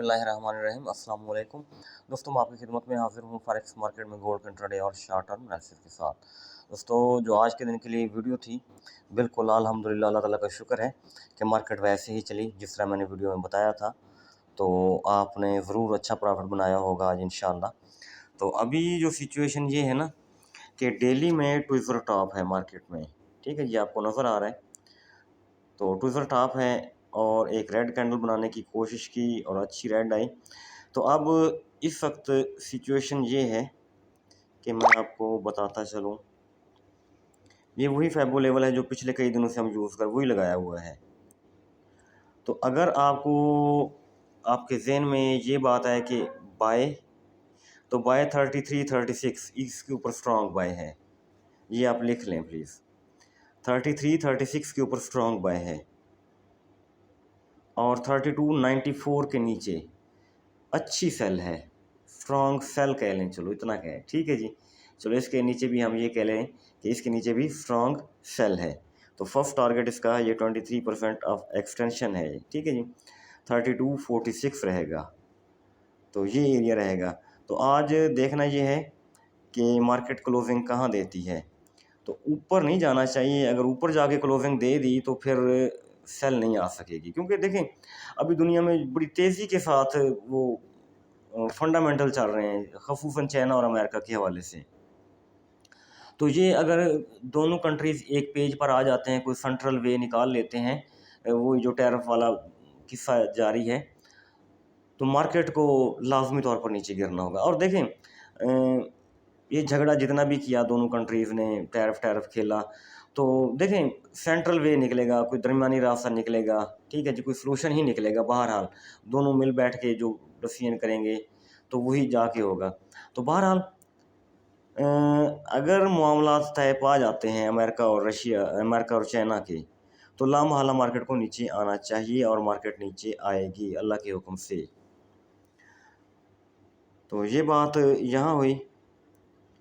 बिस्मिल्लाहिर्रहमानिर्रहीम अस्सलाम वालेकुम। दोस्तों, मैं आपकी खिदमत में हाज़िर हूँ फॉरेक्स मार्केट में गोल्ड इंट्राडे और शॉर्ट टर्म एनालिसिस के साथ। दोस्तों, जो आज के दिन के लिए वीडियो थी, बिल्कुल अल्हम्दुलिल्लाह अल्लाह ताला का शुक्र है कि मार्केट वैसे ही चली जिस तरह मैंने वीडियो में बताया था। तो आपने ज़रूर अच्छा प्रॉफिट बनाया होगा आज इंशाअल्लाह। तो अभी जो सिचुएशन ये है ना कि डेली में ट्विज़र टॉप है मार्केट में, ठीक है जी, आपको नज़र आ रहा है। तो ट्विज़र टॉप है और एक रेड कैंडल बनाने की कोशिश की और अच्छी रेड आई। तो अब इस वक्त सिचुएशन ये है कि मैं आपको बताता चलूँ, ये वही फैबो लेवल है जो पिछले कई दिनों से हम यूज़ कर वही लगाया हुआ है। तो अगर आपको आपके ज़हन में ये बात है कि बाय, तो बाय 33 36 इसके ऊपर स्ट्रॉन्ग बाय है, ये आप लिख लें प्लीज़। 33 36 के ऊपर स्ट्रॉन्ग बाय है और 32 94 के नीचे अच्छी सेल है, स्ट्रॉन्ग सेल कह लें, चलो इतना कहें, ठीक है जी। चलो इसके नीचे भी हम ये कह लें कि इसके नीचे भी स्ट्रॉन्ग सेल है। तो फर्स्ट टारगेट इसका ये 23% ऑफ एक्सटेंशन है, ठीक है जी। 3246 रहेगा, तो ये एरिया रहेगा। तो आज देखना ये है कि मार्केट क्लोजिंग कहाँ देती है। तो ऊपर नहीं जाना चाहिए, अगर ऊपर जाके क्लोजिंग दे दी तो फिर सेल नहीं आ सकेगी, क्योंकि देखें अभी दुनिया में बड़ी तेज़ी के साथ वो फंडामेंटल चल रहे हैं, ख़ुसूसन चाइना और अमेरिका के हवाले से। तो ये अगर दोनों कंट्रीज़ एक पेज पर आ जाते हैं, कोई सेंट्रल वे निकाल लेते हैं, वो जो टैरिफ वाला किस्सा जारी है, तो मार्केट को लाजमी तौर पर नीचे गिरना होगा। और देखें ये झगड़ा जितना भी किया दोनों कंट्रीज़ ने, टैरिफ खेला, तो देखें सेंट्रल वे निकलेगा, कोई दरमियानी रास्ता निकलेगा, ठीक है जी, कोई सलूशन ही निकलेगा। बहरहाल दोनों मिल बैठ के जो डिसीजन करेंगे तो वही जाके होगा। तो बहरहाल अगर मामलात तय पा जाते हैं अमेरिका और चाइना के, तो लामहला मार्केट को नीचे आना चाहिए और मार्केट नीचे आएगी अल्लाह के हुक्म से। तो ये बात यहाँ हुई।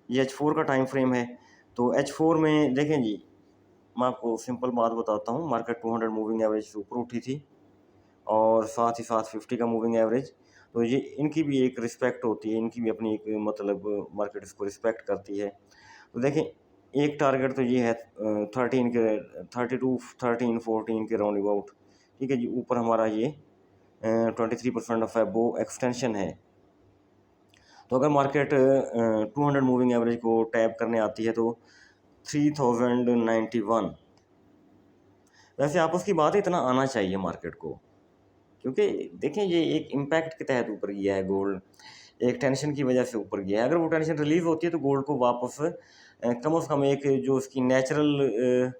ये H4 का टाइम फ्रेम है। तो H4 में देखें जी, मैं आपको सिंपल बात बताता हूँ, मार्केट 200 मूविंग एवरेज से ऊपर उठी थी और साथ ही साथ 50 का मूविंग एवरेज। तो ये इनकी भी एक रिस्पेक्ट होती है, इनकी भी अपनी एक मतलब मार्केट इसको रिस्पेक्ट करती है। तो देखें एक टारगेट तो ये है 13 के 32 13 14 के राउंड अबाउट, ठीक है जी। ऊपर हमारा ये 23% ऑफ एबो एक्सटेंशन है। तो अगर मार्केट 200 मूविंग एवरेज को टैप करने आती है तो 3091, वैसे आपस की बात है, इतना आना चाहिए मार्केट को, क्योंकि देखें ये एक इम्पैक्ट के तहत ऊपर गया है गोल्ड, एक टेंशन की वजह से ऊपर गया है। अगर वो टेंशन रिलीज़ होती है तो गोल्ड को वापस कम से कम एक जो उसकी नेचुरल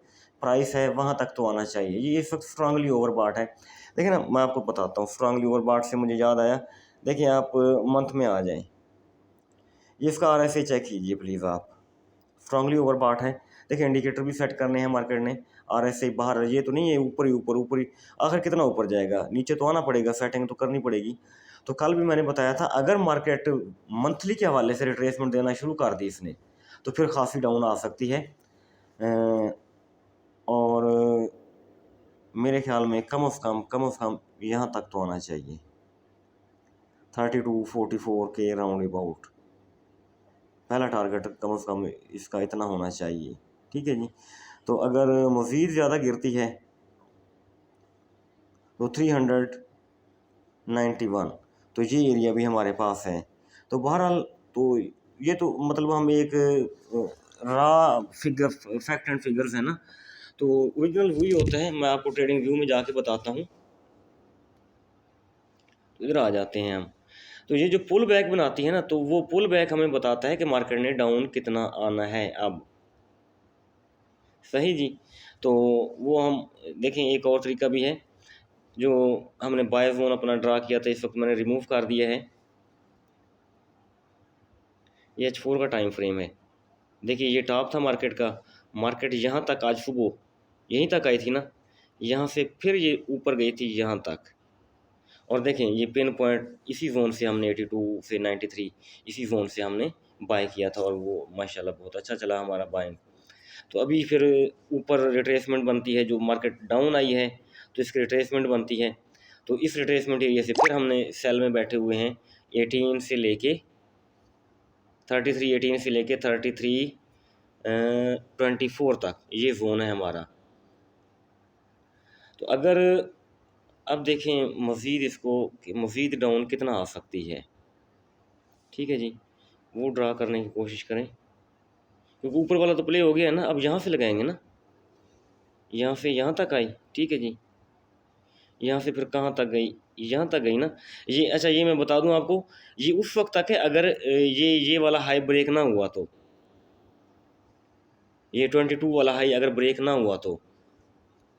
प्राइस है वहाँ तक तो आना चाहिए। ये इस वक्त स्ट्रांगली ओवरबॉट है। देखिए ना, मैं आपको बताता हूँ, स्ट्रांगली ओवरबॉट से मुझे याद आया, देखिए आप मंथ में आ जाएँ, ये इसका RSI चेक कीजिए प्लीज़ आप, स्ट्रांगली ओवरबॉट है। देखिए इंडिकेटर भी सेट करने हैं मार्केट ने, RSI बाहर, ये तो नहीं है ऊपर ही ऊपर ऊपर ही, आखिर कितना ऊपर जाएगा, नीचे तो आना पड़ेगा, सेटिंग तो करनी पड़ेगी। तो कल भी मैंने बताया था, अगर मार्केट मंथली के हवाले से रिट्रेसमेंट देना शुरू कर दी इसने, तो फिर खासी डाउन आ सकती है। और मेरे ख्याल में कम से कम यहाँ तक तो आना चाहिए, 3244 के राउंड अबाउट पहला टारगेट कम से कम इसका इतना होना चाहिए, ठीक है जी। तो अगर मज़ीद ज़्यादा गिरती है तो 391, तो ये एरिया भी हमारे पास है। तो बहरहाल तो ये तो मतलब हम एक रा फिगर फैक्ट एंड फिगर्स है ना, तो ओरिजिनल वही होते हैं। मैं आपको ट्रेडिंग व्यू में जाके बताता हूँ, तो इधर आ जाते हैं हम। तो ये जो पुल बैक बनाती है ना, तो वो पुल बैक हमें बताता है कि मार्केट ने डाउन कितना आना है अब, सही जी। तो वो हम देखें, एक और तरीका भी है, जो हमने बाय जोन अपना ड्रा किया था, इस वक्त मैंने रिमूव कर दिया है। ये H4 का टाइम फ्रेम है। देखिए ये टॉप था मार्केट का, मार्केट यहाँ तक आज सुबह यहीं तक आई थी ना, यहाँ से फिर ये ऊपर गई थी यहाँ तक, और देखें ये पिन पॉइंट इसी जोन से हमने 82 से 93 इसी जोन से हमने बाय किया था, और वो माशाल्लाह बहुत अच्छा चला हमारा बाइंग। तो अभी फिर ऊपर रिट्रेसमेंट बनती है, जो मार्केट डाउन आई है तो इसकी रिट्रेसमेंट बनती है। तो इस रिट्रेसमेंट एरिया से फिर हमने सेल में बैठे हुए हैं 18 से लेके 33, 18 से लेके 33 24 तक ये जोन है हमारा। तो अगर अब देखें मज़ीद इसको कि मज़ीद डाउन कितना आ सकती है, ठीक है जी, वो ड्रा करने की कोशिश करें, क्योंकि ऊपर वाला तो प्ले हो गया है ना। अब यहाँ से लगाएंगे ना, यहाँ से यहाँ तक आई, ठीक है जी, यहाँ से फिर कहाँ तक गई, यहाँ तक गई ना ये। अच्छा ये मैं बता दूँ आपको, ये उस वक्त तक है अगर ये वाला हाई ब्रेक ना हुआ तो, ये 22 वाला हाई अगर ब्रेक ना हुआ तो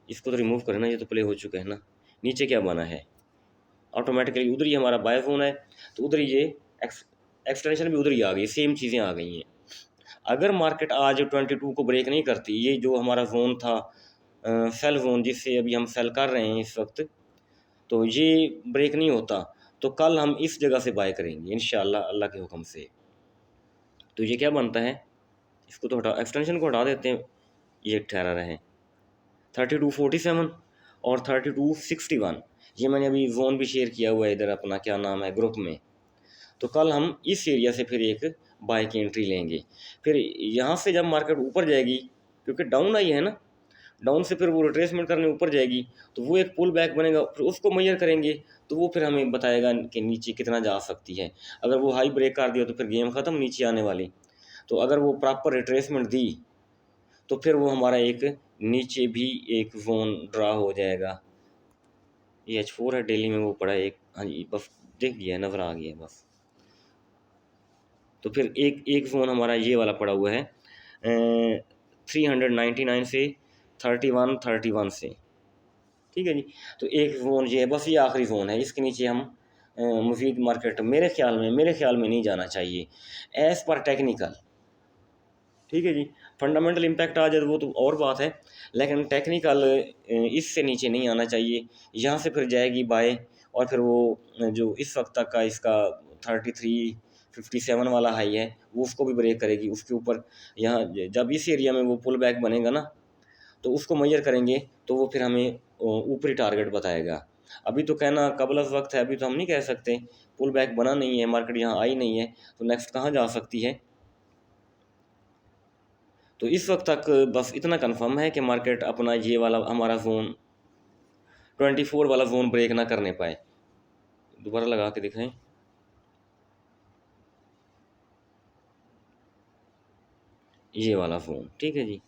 इसको तो रिमूव करें ना, ये तो प्ले हो चुका है ना। नीचे क्या बना है, ऑटोमेटिकली उधर ही हमारा बाय जोन है, तो उधर ये एक्सटेंशन भी उधर ही आ गई, सेम चीज़ें आ गई हैं। अगर मार्केट आज 22 को ब्रेक नहीं करती, ये जो हमारा जोन था सेल जोन जिससे अभी हम सेल कर रहे हैं इस वक्त, तो ये ब्रेक नहीं होता तो कल हम इस जगह से बाय करेंगे इंशाल्लाह अल्लाह के हुक्म से। तो ये क्या बनता है, इसको तो हटा, एक्सटेंशन को हटा देते हैं, ये ठहरा रहे 3247 और 3261। ये मैंने अभी जोन भी शेयर किया हुआ है इधर अपना क्या नाम है ग्रुप में। तो कल हम इस एरिया से फिर एक बाय की एंट्री लेंगे। फिर यहाँ से जब मार्केट ऊपर जाएगी, क्योंकि डाउन आई है ना, डाउन से फिर वो रिट्रेसमेंट करने ऊपर जाएगी, तो वो एक पुल बैक बनेगा, फिर उसको मेजर करेंगे, तो वो फिर हमें बताएगा कि नीचे कितना जा सकती है। अगर वो हाई ब्रेक कर दिया तो फिर गेम ख़त्म नीचे आने वाली। तो अगर वो प्रॉपर रिट्रेसमेंट दी तो फिर वो हमारा एक नीचे भी एक जोन ड्रा हो जाएगा। ये H4 है, डेली में वो पड़ा एक, हाँ जी बस देख लिया, नज़र आ गया बस। तो फिर एक जोन हमारा ये वाला पड़ा हुआ है 399 से 31 से, ठीक है जी। तो एक जोन ये है, बस ये आखिरी जोन है, इसके नीचे हम मज़ीद मार्केट मेरे ख्याल में नहीं जाना चाहिए एज़ पर टेक्निकल, ठीक है जी। फंडामेंटल इम्पैक्ट आ जाए तो वो तो और बात है, लेकिन टेक्निकल इससे नीचे नहीं आना चाहिए। यहाँ से फिर जाएगी बाय, और फिर वो जो इस वक्त तक का इसका 3357 वाला हाई है वो उसको भी ब्रेक करेगी। उसके ऊपर यहाँ जब इस एरिया में वो पुल बैक बनेगा ना, तो उसको मेजर करेंगे तो वो फिर हमें ऊपरी टारगेट बताएगा। अभी तो कहना कबल वक्त है, अभी तो हम नहीं कह सकते, पुल बैक बना नहीं है, मार्केट यहाँ आई नहीं है, तो नेक्स्ट कहाँ जा सकती है। तो इस वक्त तक बस इतना कंफर्म है कि मार्केट अपना ये वाला हमारा जोन 24 वाला जोन ब्रेक ना करने पाए। दोबारा लगा के दिखाएं, ये वाला जोन, ठीक है जी।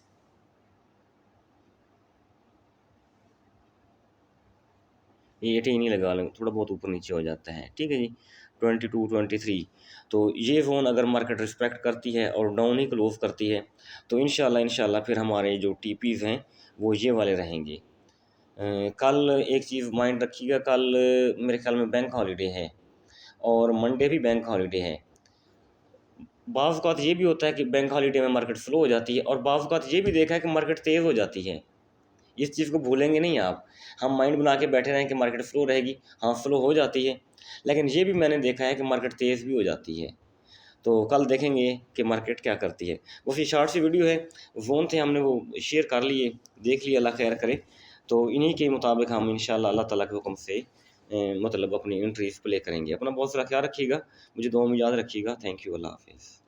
ये 18 ही लगा लें, थोड़ा बहुत ऊपर नीचे हो जाता है, ठीक है जी। 22 23, तो ये जोन अगर मार्केट रिस्पेक्ट करती है और डाउन ही क्लोज करती है तो इंशाल्लाह फिर हमारे जो टीपीज़ हैं वो ये वाले रहेंगे। कल एक चीज़ माइंड रखिएगा, कल मेरे ख्याल में बैंक हॉलीडे है और मंडे भी बैंक हॉलीडे है। बाज़ औक़ात ये भी होता है कि बैंक हॉलीडे में मार्केट स्लो हो जाती है, और बाज़ औक़ात ये भी देखा है कि मार्केट तेज़ हो जाती है। इस चीज़ को भूलेंगे नहीं आप। हम माइंड बना के बैठे रहें कि मार्केट स्लो रहेगी, हाँ स्लो हो जाती है, लेकिन ये भी मैंने देखा है कि मार्केट तेज़ भी हो जाती है। तो कल देखेंगे कि मार्केट क्या करती है। वो सी शॉर्ट सी वीडियो है, ज़ोन थे हमने वो शेयर कर लिए, देख लिया, अल्लाह खैर करे। तो इन्हीं के मुताबिक हम इंशाल्लाह अल्लाह ताला के हुक्म से मतलब अपनी एंट्रीज़ प्ले करेंगे। अपना बहुत सारा ख्याल रखिएगा, मुझे दुआ में याद रखिएगा। थैंक यू, अल्लाह हाफ़िज़।